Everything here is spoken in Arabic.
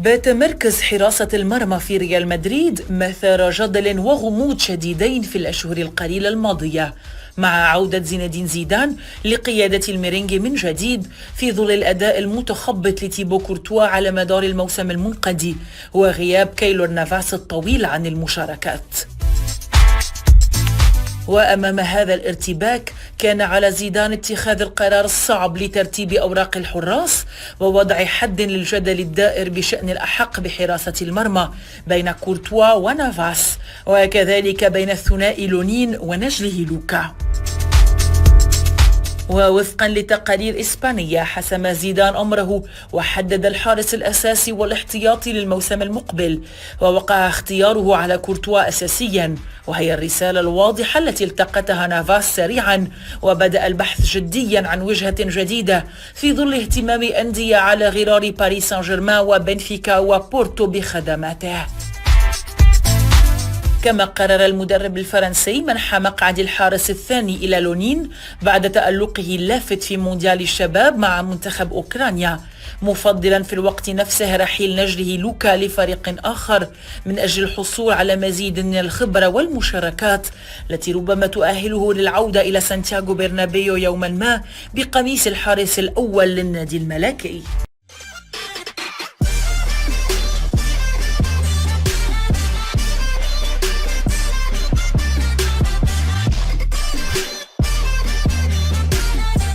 بات مركز حراسة المرمى في ريال مدريد مثار جدل وغموض شديدين في الأشهر القليلة الماضية، مع عودة زين الدين زيدان لقيادة الميرينغي من جديد في ظل الأداء المتخبط لتيبو كورتوا على مدار الموسم المنقضي وغياب كايلور نافاس الطويل عن المشاركات. وأمام هذا الارتباك كان على زيدان اتخاذ القرار الصعب لترتيب أوراق الحراس ووضع حد للجدل الدائر بشأن الأحق بحراسة المرمى بين كورتوا ونافاس، وكذلك بين الثنائي لونين ونجله لوكا. ووفقا لتقارير إسبانية حسم زيدان أمره وحدد الحارس الأساسي والاحتياطي للموسم المقبل، ووقع اختياره على كورتوا أساسيا، وهي الرسالة الواضحة التي التقطها نافاس سريعا، وبدأ البحث جديا عن وجهة جديدة في ظل اهتمام أندية على غرار باريس سان جيرمان وبنفيكا وبورتو بخدماته. كما قرر المدرب الفرنسي منح مقعد الحارس الثاني إلى لونين بعد تألقه اللافت في مونديال الشباب مع منتخب أوكرانيا، مفضلا في الوقت نفسه رحيل نجله لوكا لفريق آخر من أجل الحصول على مزيد من الخبرة والمشاركات التي ربما تؤهله للعودة إلى سانتياغو برنابيو يوما ما بقميص الحارس الأول للنادي الملكي.